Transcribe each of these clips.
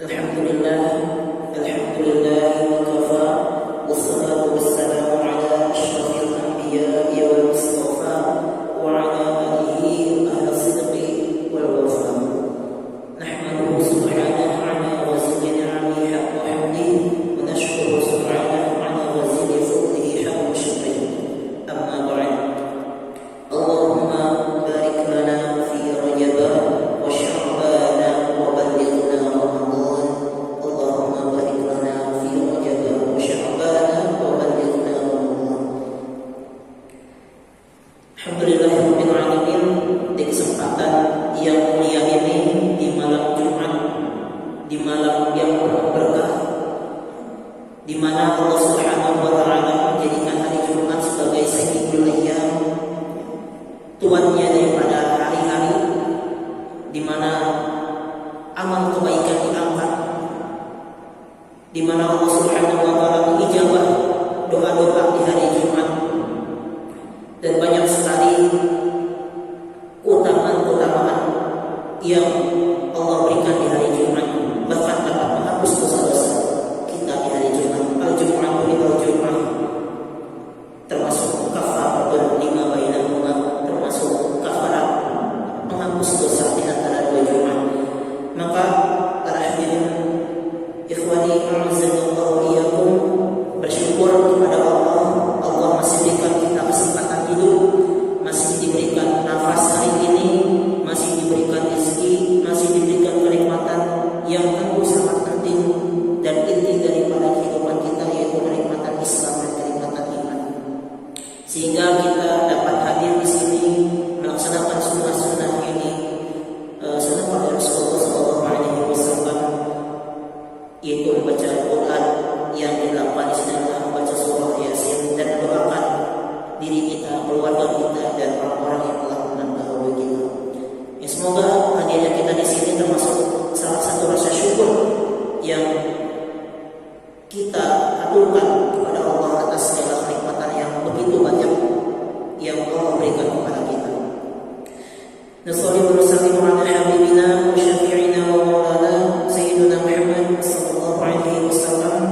Alhamdulillah, alhamdulillah wa kafa, wassalatu wassalamu ala asyrafil anbiya'i wal mustafa wa ala alihi ahli sidqi wal wafa. Nahmaduhu subhanahu ala waziri ni'amihi haqqa hamdihi wa nashkuru subhanahu ala waziri fadlihi haqqa syukrihi. Amma ba'd. Allahumma barik lana fi Rajab wa Sya'ban wa ballighna Ramadan. Allahumma barik lana fi Rajab wa Sya'ban wa ballighna Ramadan. Alhamdulillahirabbil alamin. Di kesempatan yang mulia ini, di malam Jumat, di malam yang penuh berkah, di mana Allah Subhanahu wa taala menjadikan hari Jumat sebagai sayyidul ayyam, tuannya daripada hari-hari, di mana amal kebaikan diangkat, di mana Allah Subhanahu wa taala mengijabah doa-doa di hari Jumat, dan banyak sekali keutamaan-keutamaan yang Allah berikan di hari Jumat, bahkan dapat menghapus dosa-dosa kita di hari Jumat. Al-Jum'ah al-Jum'ah termasuk kafaratun lima bainahuma, termasuk kafarat menghapus dosa di antara dua Jumat. Maka para hadirin ikhwani a'azzallahu wa iyyakum, bersyukur kepada Allah. Allah masih berikan kita kesempatan hidup, masih diberikan nafas hari ini, masih diberikan rezeki, masih diberikan kenikmatan yang tentu sangat penting dan inti daripada kehidupan kita, yaitu kenikmatan Islam dan kenikmatan iman. Sehingga kita dapat hadir di sini melaksanakan sunnah-sunnah ini, sunnah pada Rasulullah SAW, yaitu membaca Al-Quran. Yang dilakukan di sini adalah membaca surah Yasin dan mendoakan diri kita, keluarga kita, dan orang-orang yang telah mendahului kita. Ya, semoga hadirnya kita di sini termasuk salah satu rasa syukur yang kita aturkan kepada Allah atas segala kenikmatan yang begitu banyak yang Allah berikan kepada kita. Nasallu wa nusallimu ala habibina wa syafi'ina wa maulana sayyidina Muhammad sallallahu alaihi wasallam.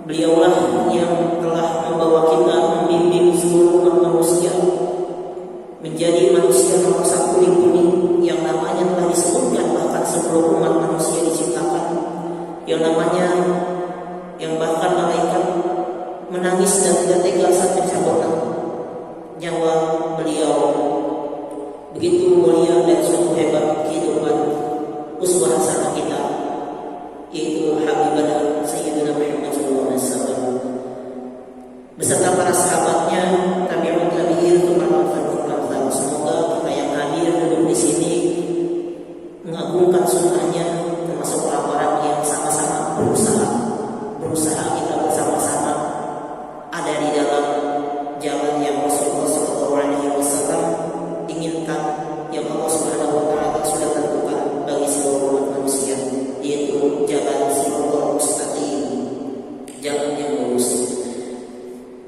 Beliaulah yang telah membawa kita, membimbing seluruh umat manusia menjadi manusia nomor satu di bumi, yang namanya telah disebutkan bahkan sebelum umat manusia diciptakan, yang namanya, yang bahkan malaikat menangis dan tidak tega saat mencabut nyawa beliau. Begitu mulia dan sungguh hebat kehidupan uswah hasanah kita, yaitu Habibana Sayyidina Muhammad SAW beserta para sahabatnya, tabi'un tabi'in, tuman. Semoga kita yang hadir duduk di sini mengagungkan sunnahnya, termasuk orang-orang yang sama-sama berusaha kita bersama-sama ada di dalam jalan yang Rasulullah SAW inginkan, yang Allah Subhanahu wa taala sudah tentukan bagi seluruh umat manusia, yaitu jalan siratal mustaqim, jalan yang lurus.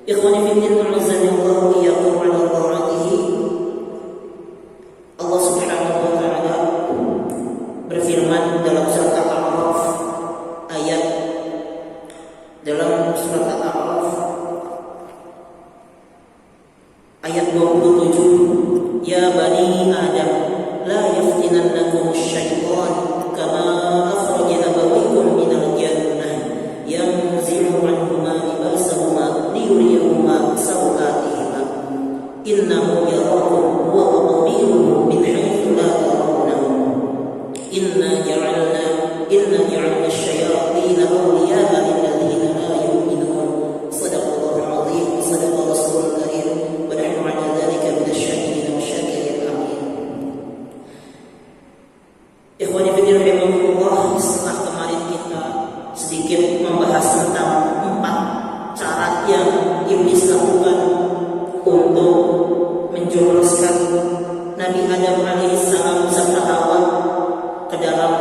Ikhwani fillah, a'azzanallahu wa iyyakum ala ta'atihi. Allah Subhanahu wa taala berfirman dalam surat Al-A'raf, ayat 27, ya bani Adam la yaftinannakum asy-syaitan kama akhraja abawaykum minal jannah yanzi'u 'anhuma libasahuma liyuriyahuma sawatihima innahu yarakum huwa wa qabiluhu min haythu la tarawnahum inna ja'alna asy-syayatina awliya'a lilladzina la yu'minun. Shadaqallahu 'azim, shadaqa rasulul karim, wa nahnu 'ala dzalika minasyahidin wa syakirin. Amin. Ikhwani fillah rahimakumullah, setelah kemarin kita sedikit membahas tentang 4 syarat yang iblis lakukan untuk menjerumuskan Nabi Adam alaihissalam beserta Hawa ke dalam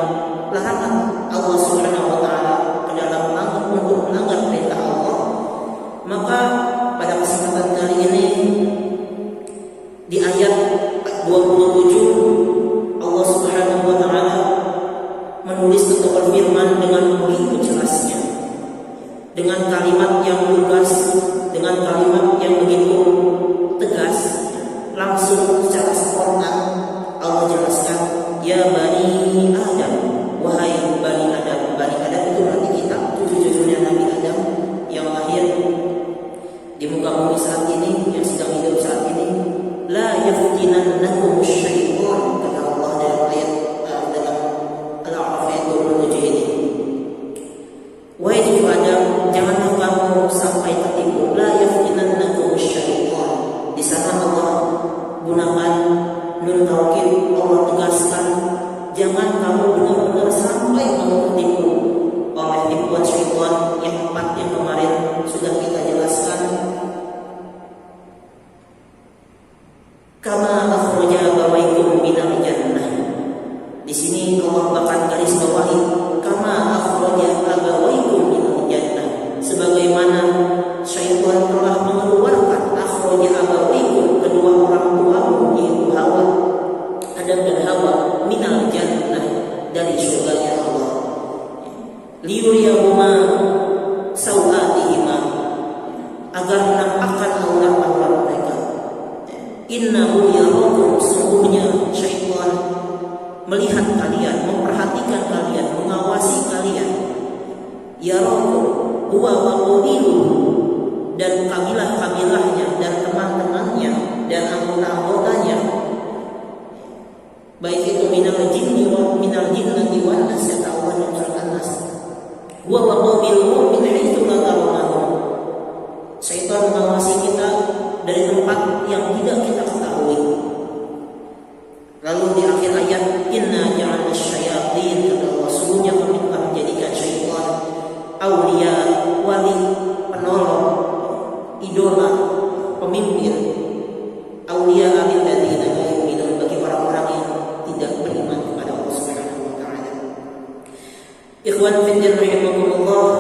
larangan Allah Subhanahu wa taala, ke dalam untuk melanggar perintah Allah. Maka pada kesempatan kali ini di ayat 27 Allah Subhanahu wa taala menulis tentang berfirman dengan begitu jelasnya, dengan kalimat yang lugas, dengan kalimat yang begitu tegas, langsung secara spontan Allah jelaskan, ya Bani Adam, wahai Bani Adam. Bani Adam itu berarti kita, cucu-cucunya Nabi Adam yang lahir di muka bumi saat ini, yang sedang hidup saat ini. La yaftinannakum syaitan, kata Allah dalam ayat dalam Al-A'raf ayat 27 ini. Wahai cucu Adam, janganlah kamu sampai tertipu. La yaftinannakum syaitan. Di sana Allah gunakan nun taukid, Allah tegaskan, jangan kamu benar-benar sampai kamu tertipu oleh tipuan syaitan yang 4 yang kemarin sudah kita jelaskan. Kama akhraja abawaykum minal jannah. Di sini Allah bahkan garis bawahi kama akhraja abawaykum minal jannah, sebagaimana syaitan telah mengeluarkan akhraja abawaykum, kedua orang tuamu yaitu Hawa, Adam dan Hawa, minal jannah, dari surganya Allah. Liyuriyahuma sawatihima, agar menampakkan aurat-aurat mereka. Innahu yarakum, sungguhnya syaitan melihat kalian, memperhatikan kalian, mengawasi kalian. Yarakum huwa wa qabiluhu, dan kabilah-kabilahnya dan teman-temannya dan anggota-anggotanya, baik itu minal jinni wa minal jinnati wan nas, kata Allah dalam surat An-Nas. Huwa wa qabiluhu min haitsu la tarawnahu. Syaitan mengawasi kita dari tempat yang tidak kita ketahui. Lalu di akhir ayat, inna ja'alna syayatin, kata Allah, sungguhnya kami telah menjadikan syaitan auliya, wali, penolong, idola, pemimpin, auliya lil ladzina la yu'minun, bagi orang-orang yang tidak beriman kepada Allah Subhanahu wa taala. Ikhwan fillah rahimakumullah,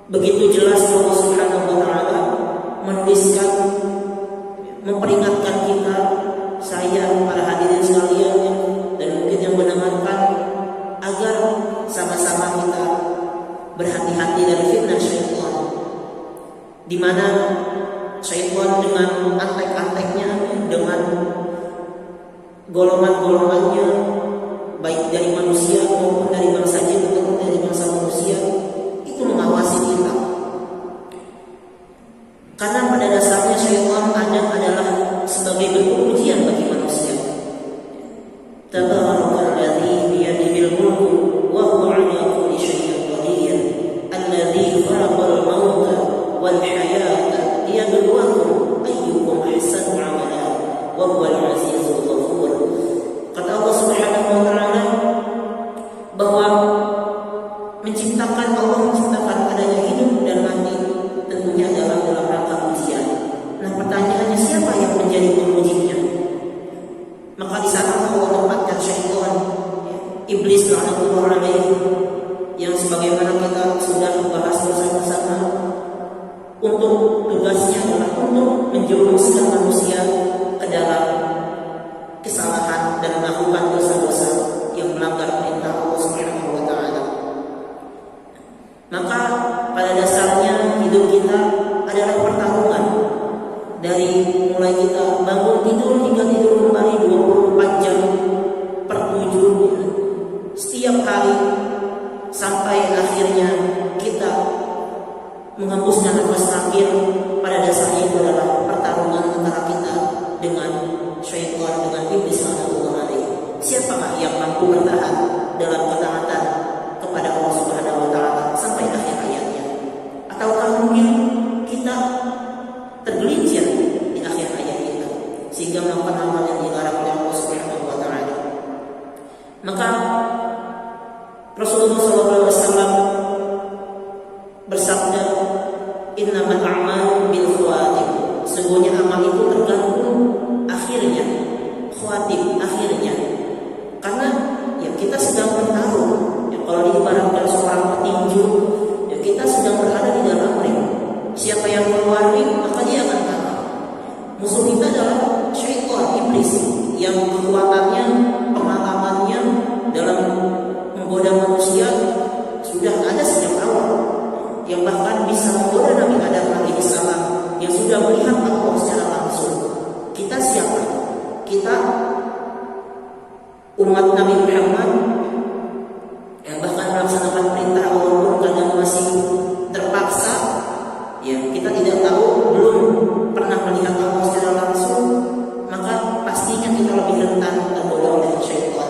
begitu jelas Allah Subhanahu wa taala menuliskan, memperingatkan kita, saya, para hadirin sekalian, dan mungkin yang mendengarkan, agar sama-sama kita berhati-hati dari fitnah syaitan, di mana syaitan dengan antek-anteknya, dengan golongan-golongannya, baik dari manusia maupun dari bangsa jin ataupun dari bangsa manusia, itu mengawasi kita. Karena pada dasarnya syaitan adalah sebagai bentuk ujian bagi manusia. Tabarakalladzi biyadihil mulku wa huwa 'ala kulli syai'in qadir, alladzi khalaqal mauta wal hayata liyabluwakum ayyukum ahsanu 'amala wa huwal 'azizul ghafur. Kata Allah Subhanahu wa taala bahwa Allah menciptakan adanya hidup dan mati tentunya dalam rangka ujian. Nah, pertanyaannya, siapa yang menjadi pengujinya? Maka di sana Allah tempatkan syaitan, iblis laknatullah alaihi, yang sebagaimana kita sudah bahas bersama-sama, untuk tugasnya adalah untuk menjerumuskan manusia ke dalam kesalahan dan melakukan dosa-dosa yang melanggar perintah Allah Subhanahu wa taala. Maka pada dasarnya hidup kita adalah pertarungan, dari mulai kita bangun tidur hingga tidur kembali 24 jam per 7 setiap hari, sampai akhirnya kita menghembuskan nafas terakhir. Pada dasarnya itu adalah pertarungan antara kita dengan syaitan, dengan iblis laknatullah alaihi. Siapakah yang mampu bertahan dalam ketaatan kepada Allah Subhanahu wa taala sampai akhir hayatnya? Ataukah mungkin kita tergelincir di akhir hayat kita sehingga melakukan amal yang dilarang oleh Allah Subhanahu wa taala? Maka Rasulullah SAW bersabda, innamal a'malu bil khawatim, sesungguhnya amal itu tergantung akhirnya, khawatim, akhirnya. Karena ya kita sedang bertarung, ya, kalau diibaratkan seorang petinju, ya kita sedang berada di dalam ring. Siapa yang keluar ring, maka dia akan kalah. Musuh kita adalah syaitan, iblis, yang kekuatannya, pengalamannya dalam menggoda manusia sudah ada sejak awal, yang bahkan bisa menggoda Nabi Adam alaihissalam yang sudah melihat Allah secara langsung. Kita siapa? Kita umat Nabi Muhammad yang bahkan melaksanakan perintah Allah pun kadang masih terpaksa. Ya, kita tidak tahu, belum pernah melihat Allah secara langsung, maka pastinya kita lebih rentan tergoda oleh syaitan.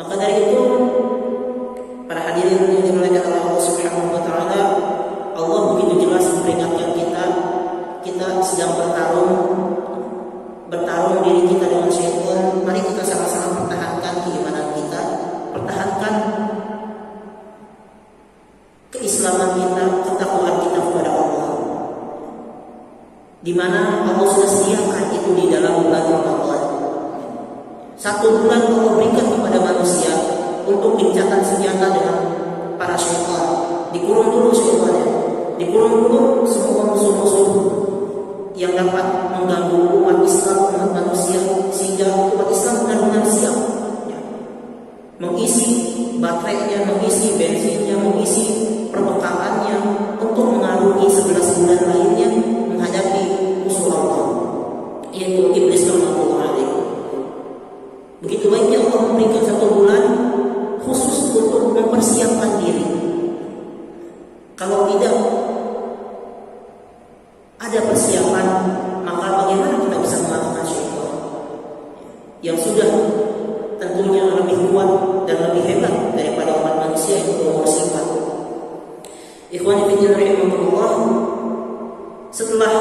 Maka dari itu, para hadirin yang dimuliakan oleh Allah Subhanahu wa taala, Allah begitu jelas memperingatkan kita sedang bertarung diri kita dengan syaitan. Mari kita sama-sama pertahankan keimanan kita, pertahankan keislaman kita, ketakwaan kita kepada Allah, di mana Allah sudah sediakan itu di dalam bulan Ramadan. 1 bulan Allah berikan kepada manusia untuk gencatan senjata dengan para syaitan. Dikurung dulu syaitannya, dikurung dulu semua musuh-musuh yang dapat mengganggu umat Islam, umat manusia, sehingga umat Islam benar-benar siap mengisi baterainya, mengisi bensinnya, mengisi perbekalannya untuk mengarungi 11 bulan lainnya menghadapi musuh Allah, yaitu iblis rahmatullah alaihi. Begitu baiknya Allah memberikan 1 bulan khusus untuk mempersiapkan diri. Kalau tidak ada persiapan, maka bagaimana kita bisa mengalahkan syaitan yang sudah tentunya lebih kuat dan lebih hebat daripada umat manusia yang berumur singkat. Ikhwani fillah rahimakumullah, setelah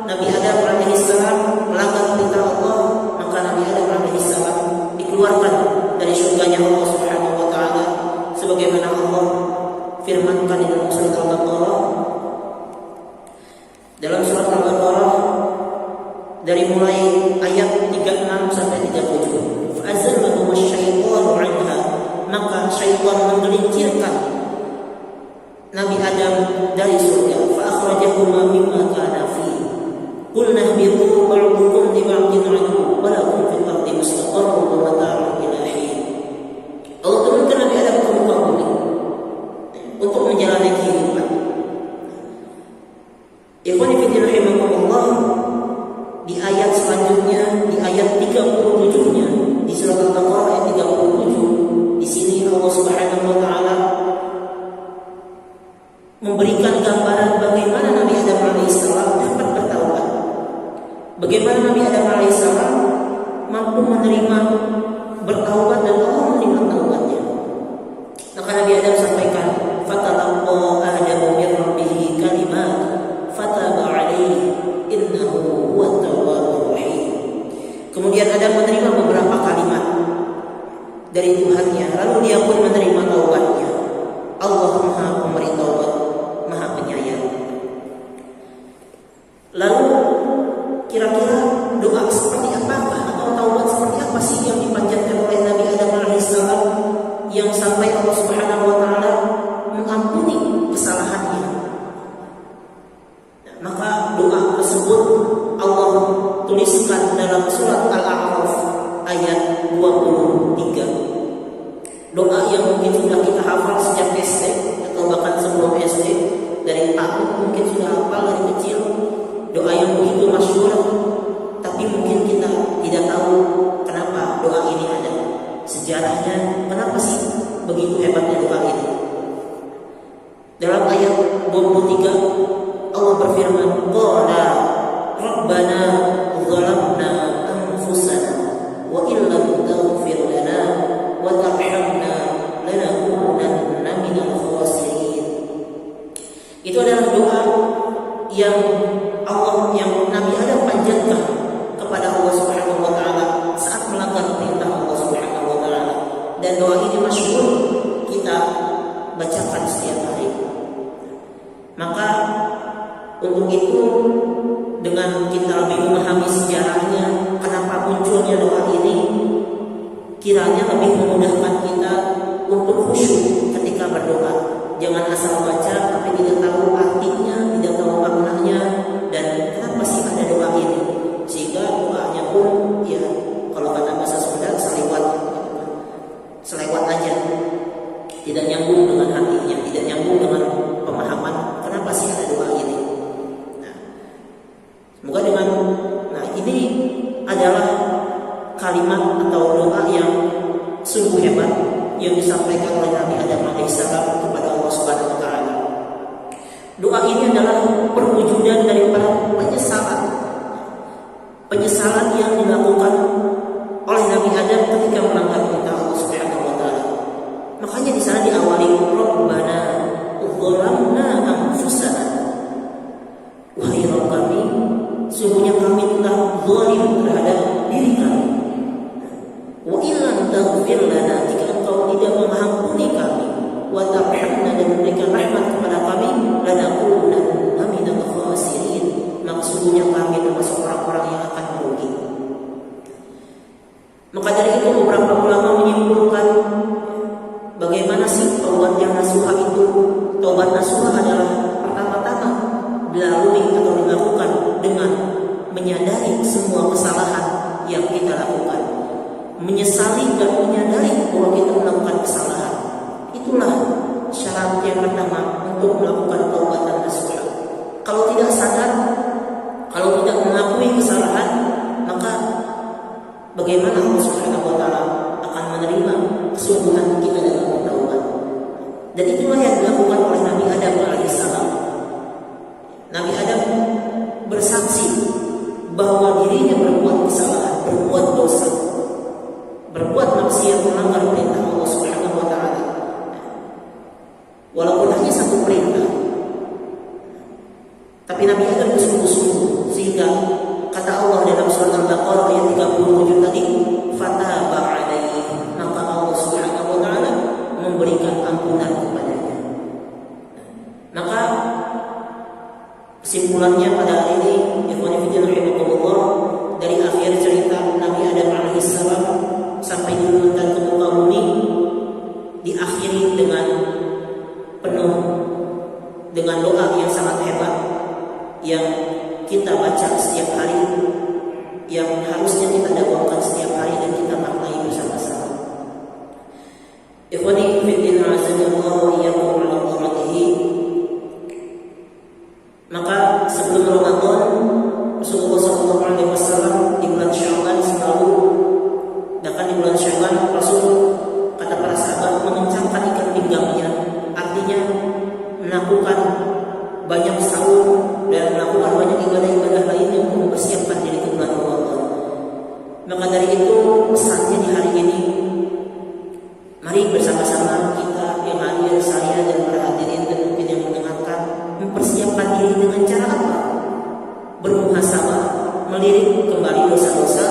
Nabi Adam alaihissalam melanggar perintah Allah, maka Nabi Adam alaihissalam dikeluarkan dari surganya Allah Subhanahu wa taala, sebagaimana Allah firmankan di dalam surat Al-Baqarah. Dalam surat Al-Baqarah dari mulai ayat 36 sampai 37, fa'azallahum asy-syaitanu 'anha, maka syaitan menggelincirkan Nabi Adam dari surga. Fa'akhrajahuma mimma kana fihi, qulna ihbitu ba'dukum li ba'din 'aduwwun wa lakum fil ardi mustaqarrun wa mata'un ila hin. Allah turunkan Nabi Adam ke muka bumi untuk menjalani kehidupan. Ikhwani fillah rahimakumullah, di ayat selanjutnya, di ayat 37-nya di surat Al-Baqarah ayat 37, di sini Allah Subhanahu wa taala memberikan gambaran bagaimana Nabi Adam alaihissalam dapat bertaubat. Bagaimana Nabi Adam alaihissalam mampu menerima bertaubat dan Allah menerima taubatnya. Maka Nabi Adam sampaikan, "Fatalaqa Adamu min rabbih kalimat fataba 'alaihi innahu huwat tawwabur rahim." Kemudian Adam menerima beberapa kalimat dari Tuhannya, lalu dia pun menerima taubatnya. Allah Maha Pemberi taubat, Maha Penyayang. Lalu kira-kira doa seperti apakah atau taubat seperti apa sih yang dipanjatkan oleh Nabi Adam alaihissalam yang sampai Allah Subhanahu wa taala mengampuni kesalahannya? Maka doa tersebut Allah tuliskan dalam surat Al-A'raf ayat 23. Doa yang mungkin sudah kita hafal sejak SD atau bahkan sebelum SD, dari tahun mungkin sudah hafal dari kecil. Doa yang begitu masyhur, tapi mungkin kita tidak tahu kenapa doa ini ada. Sejarahnya, kenapa sih begitu hebatnya doa ini? Dalam ayat 23 Allah berfirman, "Qala Rabbana zalamna anfusana wa illam taghfir lana wa tarhamna lanakunanna minal khasirin." Itu adalah doa yang Nabi Adam panjatkan kepada Allah Subhanahu wa taala saat melanggar perintah Allah Subhanahu wa taala. Dan doa ini masyhur kita bacakan setiap hari. Maka untuk itu, dengan kita lebih memahami sejarahnya, kenapa munculnya doa ini, kiranya lebih memudahkan kita untuk khusyuk ketika berdoa. Jangan asal baca tapi tidak tahu artinya, tidak tahu maknanya, dan kenapa sih ada doa ini, sehingga doanya pun ya kalau kata bahasa Sunda selewat aja. tidak nyambung dengan hatinya, tidak nyambung dengan pemahaman kenapa sih ada doa ini. Nah, semoga dengan ini adalah kalimat atau doa yang sungguh hebat yang disampaikan oleh Nabi Adam alaihissalam kepada Allah Subhanahu wa taala. Doa ini adalah perwujudan daripada penyesalan yang dilakukan oleh Nabi Adam ketika melanggar perintah Allah Subhanahu wa taala. Makanya di sana diawali Rabbana dzalamna anfusana. Wahai Rabb kami, sungguhnya kami telah zalim terhadap diri kami. Wa illam taghfir lana, jika Engkau tidak mengampuni kami, wa tarhamna, dan memberikan rahmat kepada kami, lanakunanna minal khasirin, maksudnya kami termasuk orang-orang yang akan merugi. Maka dari itu beberapa ulama menyimpulkan bagaimana sih taubat yang nasuha itu. Taubat nasuha adalah pertama-tama dilalui atau dilakukan dengan menyadari semua kesalahan yang kita lakukan, menyesali dan menyadari bahwa kita melakukan kesalahan. Itulah syarat yang pertama untuk melakukan taubatan nasuha. Kalau tidak sadar, kalau tidak mengakui kesalahan, maka bagaimana Allah Subhanahu wa taala akan menerima kesungguhan kita dalam bertaubat? Dan itulah yang dilakukan oleh Nabi Adam alaihissalam. Nabi Adam bersaksi bahwa dirinya berbuat kesalahan, berbuat dosa, berbuat maksiat, melanggar perintah Allah Subhanahu wa taala. Walaupun hanya satu perintah, tapi Nabi Adam bersungguh-sungguh, sehingga kata Allah dalam surat Al-Baqarah ayat 37 tadi, fataba alaihi, maka Allah Subhanahu wa taala memberikan ampunan kepadanya. Maka kesimpulannya pada hari ini, ikhwan fillah rahimakumullah, dari akhir cerita Nabi Adam alaihissalam sampai diturunkan ke muka bumi, diakhiri dengan penuh dengan doa yang sangat hebat yang kita baca setiap hari, yang harusnya kita dakwakan setiap hari dan kita maknai bersama-sama. Ikhwani fillah azanallahu wa iyyakum ala rahmatihi. Maka sebelum Ramadan, Rasulullah SAW di bulan Sya'ban selalu, bahkan di bulan Sya'ban Rasul, kata para sahabat, mengencangkan ikat pinggangnya, artinya melakukan banyak sahur dan melakukan banyak ibadah-ibadah lainnya untuk mempersiapkan diri ke bulan Ramadan. Maka dari itu pesannya di hari ini, mari bersama-sama kita yang hadir, saya dan para hadirin dan mungkin yang mendengarkan, mempersiapkan diri dengan cara apa? Bermuhasabah, melirik kembali dosa-dosa,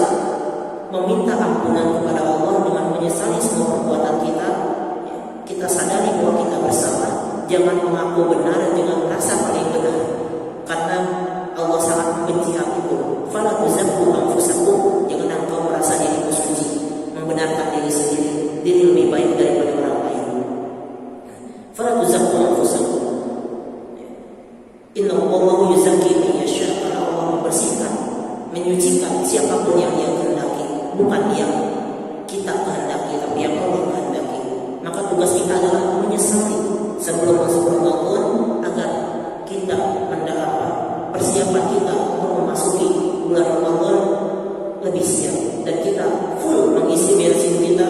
meminta ampunan kepada Allah dengan menyesali semua perbuatan kita. Kita sadari bahwa kita bersalah, jangan mengaku benar dengan rasa paling benar, karena Allah sangat membenci hal itu. Fala tuzakku anfusakum, jangan engkau merasa dirimu suci, membenarkan diri sendiri, diri lebih baik daripada orang lain. Fala tuzakku anfusakum, inna Allahu yuzakki man yasha, karena Allah membersihkan, menyucikan siapapun yang Dia kehendaki, bukan yang kita kehendaki, tapi yang Allah kehendaki. Maka tugas kita adalah menyesali sebelum masuk Ramadan, agar kita mendapat persiapan kita untuk memasuki bulan Ramadan lebih siap, dan kita full mengisi bensin kita,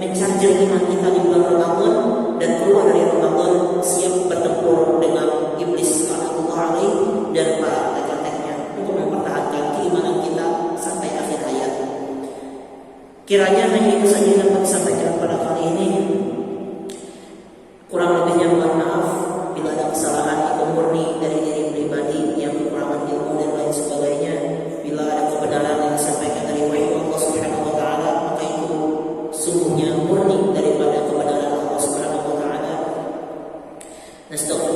mencharger iman kita di bulan Ramadan, dan keluar dari Ramadan siap bertempur dengan iblis Allah dan para tek-teknya untuk mempertahankan keimanan kita sampai akhir hayat. Kiranya hanya itu saja yang dapat disampaikan pada kali ini. Kurang lebihnya mohon maaf bila ada kesalahan itu murni dari diri pribadi yang kekurangan ilmu dan lain sebagainya. Bila ada kebenaran yang disampaikan dari wahyu Allah Subhanahu wa taala, maka itu sungguhnya murni daripada kebenaran Allah Subhanahu wa taala. Nastaghfirullah